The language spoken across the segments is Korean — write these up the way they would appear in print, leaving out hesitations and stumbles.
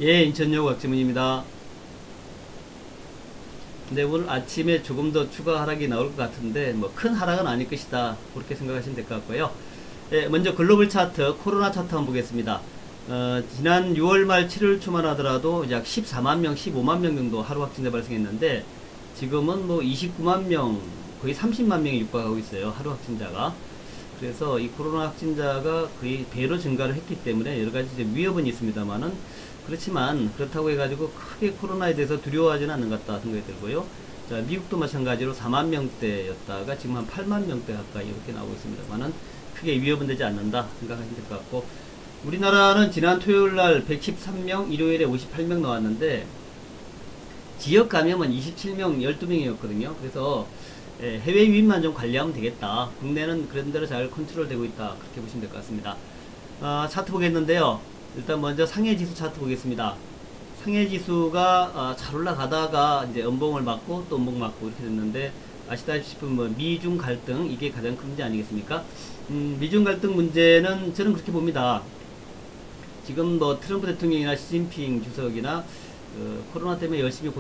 예, 인천역 곽지문입니다. 근데 오늘 아침에 조금 더 추가 하락이 나올 것 같은데 뭐 큰 하락은 아닐 것이다, 그렇게 생각하시면 될 것 같고요. 예, 먼저 글로벌 차트, 코로나 차트 한번 보겠습니다. 지난 6월 말 7월 초만 하더라도 약 14만 명, 15만 명 정도 하루 확진자 발생했는데 지금은 뭐 29만 명, 거의 30만 명에 육박하고 있어요, 하루 확진자가. 그래서 이 코로나 확진자가 거의 배로 증가를 했기 때문에 여러 가지 이제 위협은 있습니다만은, 그렇지만 그렇다고 해가지고 크게 코로나에 대해서 두려워하지는 않는 것 같다 생각이 들고요. 자, 미국도 마찬가지로 4만 명대였다가 지금 한 8만 명대 가까이 이렇게 나오고 있습니다만은 크게 위협은 되지 않는다 생각하시면 될 것 같고, 우리나라는 지난 토요일날 113명, 일요일에 58명 나왔는데 지역 감염은 27명, 12명이었거든요. 그래서 해외 유입만 좀 관리하면 되겠다. 국내는 그런 대로 잘 컨트롤 되고 있다, 그렇게 보시면 될 것 같습니다. 차트 보겠는데요. 일단 먼저 상해지수 차트 보겠습니다. 상해지수가 잘 올라가다가 이제 음봉을 맞고 또 음봉 맞고 이렇게 됐는데, 아시다시피 뭐 미중 갈등, 이게 가장 큰 문제 아니겠습니까? 미중 갈등 문제는 저는 그렇게 봅니다. 지금 뭐 트럼프 대통령이나 시진핑 주석이나 코로나 때문에 열심히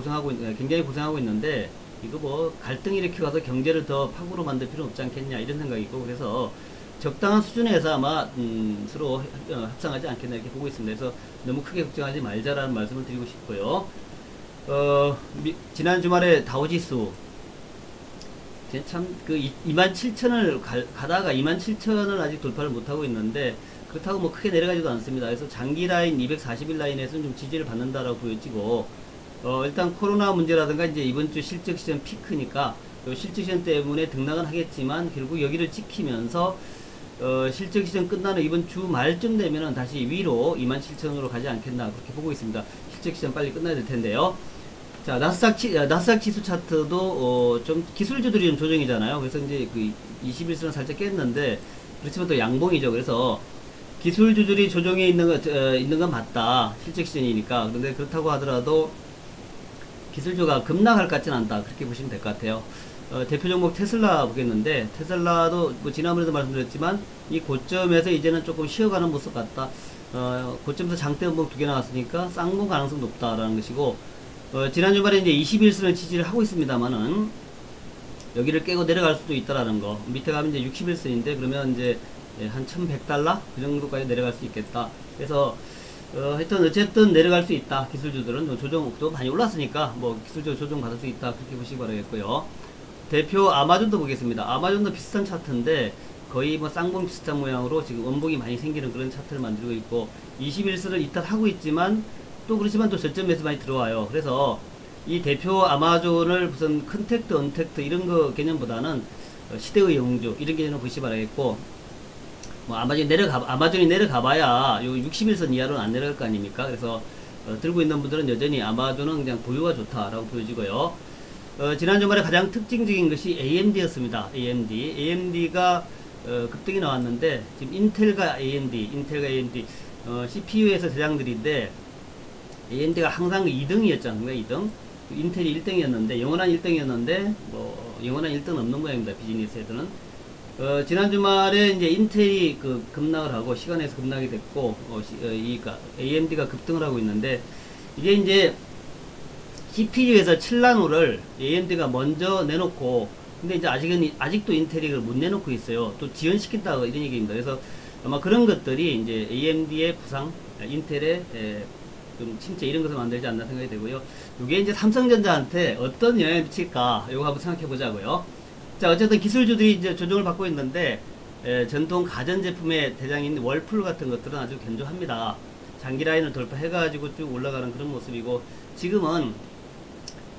굉장히 고생하고 있는데, 이거 뭐 갈등 일으켜 가서 경제를 더 파국으로 만들 필요는 없지 않겠냐, 이런 생각이고, 그래서 적당한 수준에서 아마 서로 협상하지 않겠나 이렇게 보고 있습니다. 그래서 너무 크게 걱정하지 말자라는 말씀을 드리고 싶고요. 지난 주말에 다우지수 참 그 27,000을 가다가 27,000을 아직 돌파를 못하고 있는데, 그렇다고 뭐 크게 내려가지도 않습니다. 그래서 장기 라인 240일 라인에서는 좀 지지를 받는다라고 보여지고, 일단 코로나 문제라든가 이제 이번 주 실적 시즌 피크니까 실적 시즌 때문에 등락은 하겠지만 결국 여기를 지키면서 실적 시즌 끝나는 이번 주 말쯤 되면은 다시 위로 27,000으로 가지 않겠나, 그렇게 보고 있습니다. 실적 시즌 빨리 끝나야 될 텐데요. 자, 나스닥 지수 차트도 좀 기술주들이 좀 조정이잖아요. 그래서 이제 그 21선은 살짝 깼는데, 그렇지만 또 양봉이죠. 그래서 기술주들이 조정에 있는 건 맞다, 실적 시즌이니까. 그런데 그렇다고 하더라도 기술주가 급락할 것 같지는 않다, 그렇게 보시면 될 것 같아요. 대표 종목 테슬라 보겠는데, 테슬라도 뭐 지난번에도 말씀드렸지만 이 고점에서 이제는 조금 쉬어가는 모습 같다. 고점에서 장대 음봉 2개 나왔으니까 쌍봉 가능성 높다라는 것이고, 지난 주말에 이제 21선을 지지를 하고 있습니다만은 여기를 깨고 내려갈 수도 있다라는 거. 밑에 가면 이제 61선인데 그러면 이제 한 1100달러 그 정도까지 내려갈 수 있겠다. 그래서 하여튼 어쨌든 내려갈 수 있다. 기술주들은 조정도 많이 올랐으니까 뭐 기술적으로 조정 받을 수 있다, 그렇게 보시기 바라겠고요. 대표 아마존도 보겠습니다. 아마존도 비슷한 차트인데 거의 뭐 쌍봉 비슷한 모양으로 지금 원봉이 많이 생기는 그런 차트를 만들고 있고, 21선을 이탈하고 있지만 또 그렇지만 또 저점에서 많이 들어와요. 그래서 이 대표 아마존을 무슨 컨택트, 언택트 이런 거 개념보다는 시대의 영주 이런 개념을 보시기 바라겠고, 뭐 아마존이 내려가봐야 요 61선 이하로는 안 내려갈 거 아닙니까? 그래서 들고 있는 분들은 여전히 아마존은 그냥 보유가 좋다라고 보여지고요. 지난 주말에 가장 특징적인 것이 AMD였습니다. AMD가 급등이 나왔는데, 지금 인텔과 AMD, CPU에서 대장들인데, AMD가 항상 2등이었잖아요. 2등. 인텔이 1등이었는데, 영원한 1등이었는데, 뭐, 영원한 1등은 없는 모양입니다. 비즈니스에서는. 지난 주말에 이제 인텔이 급락을 하고, 시간에서 급락이 됐고, AMD가 급등을 하고 있는데, 이게 이제, CPU에서 7나노를 AMD가 먼저 내놓고, 근데 이제 아직도 인텔이 그걸 못 내놓고 있어요. 또 지연시킨다, 이런 얘기입니다. 그래서 아마 그런 것들이 이제 AMD의 부상, 인텔의 좀 침체, 이런 것을 만들지 않나 생각이 되고요. 이게 이제 삼성전자한테 어떤 영향을 미칠까, 요거 한번 생각해 보자고요. 자, 어쨌든 기술주들이 이제 조정을 받고 있는데, 전통 가전제품의 대장인 월풀 같은 것들은 아주 견조합니다. 장기 라인을 돌파해가지고 쭉 올라가는 그런 모습이고, 지금은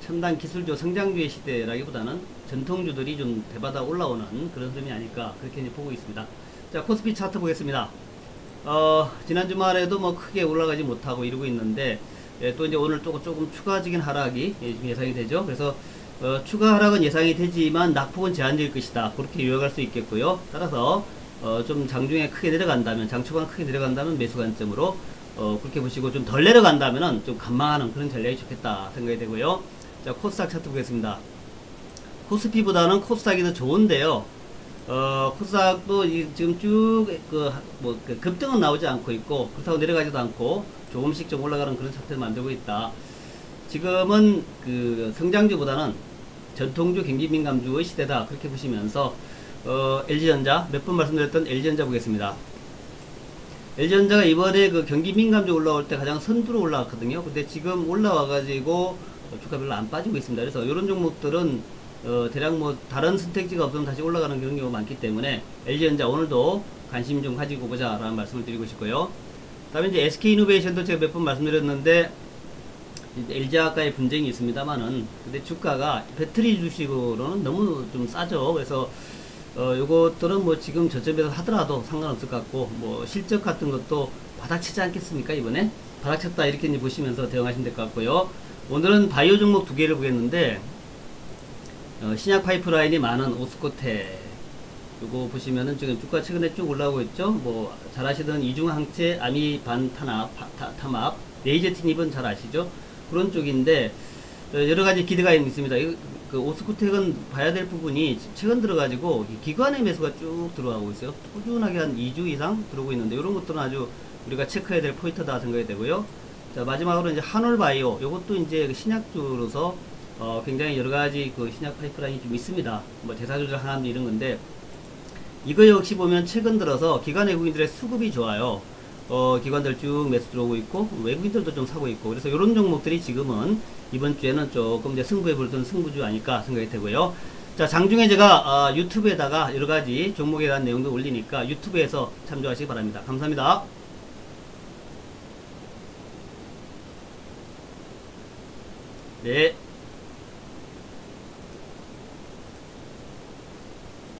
첨단 기술주 성장주의 시대라기보다는 전통주들이 좀 대받아 올라오는 그런 흐름이 아닐까, 그렇게 이제 보고 있습니다. 자, 코스피 차트 보겠습니다. 지난 주말에도 뭐 크게 올라가지 못하고 이러고 있는데, 또 이제 오늘 또 조금 추가적인 하락이 지금 예상이 되죠. 그래서 추가 하락은 예상이 되지만 낙폭은 제한적일 것이다. 그렇게 요약할 수 있겠고요. 따라서 좀 장중에 크게 내려간다면, 장초반 크게 내려간다면 매수 관점으로 그렇게 보시고, 좀 덜 내려간다면은 좀 관망하는 그런 전략이 좋겠다 생각이 되고요. 자, 코스닥 차트 보겠습니다. 코스피보다는 코스닥이 더 좋은데요. 코스닥도 지금 쭉 급등은 나오지 않고 있고, 그렇다고 내려가지도 않고 조금씩 좀 올라가는 그런 차트를 만들고 있다. 지금은 그 성장주보다는 전통주 경기민감주의 시대다, 그렇게 보시면서 LG전자, 몇 번 말씀드렸던 LG전자 보겠습니다. LG전자가 이번에 그 경기민감주 올라올 때 가장 선두로 올라왔거든요. 근데 지금 올라와가지고 주가 별로 안 빠지고 있습니다. 그래서 이런 종목들은 대략 뭐 다른 선택지가 없으면 다시 올라가는 그런 경우가 많기 때문에 LG전자 오늘도 관심 좀 가지고 보자 라는 말씀을 드리고 싶고요. 그 다음에 이제 SK이노베이션도 제가 몇 번 말씀드렸는데, LG화학과의 분쟁이 있습니다만은, 근데 주가가 배터리 주식으로는 너무 좀 싸죠. 그래서 요것들은 뭐 지금 저점에서 하더라도 상관없을 것 같고, 뭐 실적 같은 것도 바닥치지 않겠습니까? 이번에 바닥쳤다 이렇게 이제 보시면서 대응하시면 될 것 같고요. 오늘은 바이오 종목 두 개를 보겠는데, 신약 파이프라인이 많은 오스코테, 요거 보시면은 지금 주가 최근에 쭉 올라오고 있죠. 뭐 잘 아시던 이중항체 아미반 탄압, 레이제티닙은 잘 아시죠? 그런 쪽인데 여러 가지 기대가 있습니다. 그 오스코텍은 봐야 될 부분이 최근 들어가지고 기관의 매수가 쭉 들어가고 있어요. 꾸준하게 한 2주 이상 들어오고 있는데, 이런 것들은 아주 우리가 체크해야 될 포인트다 생각이 되고요. 자, 마지막으로 이제 한올바이오, 요것도 이제 신약주로서 굉장히 여러 가지 그 신약 파이프라인이 좀 있습니다. 뭐 대사조절 항암 이런 건데, 이거 역시 보면 최근 들어서 기관 외국인들의 수급이 좋아요. 기관들 쭉 매수 들어오고 있고, 외국인들도 좀 사고 있고, 그래서 이런 종목들이 지금은 이번 주에는 조금 이제 승부에 불던 승부주 아닐까 생각이 되고요. 자, 장중에 제가 유튜브에다가 여러 가지 종목에 대한 내용도 올리니까 유튜브에서 참조하시기 바랍니다. 감사합니다. 네.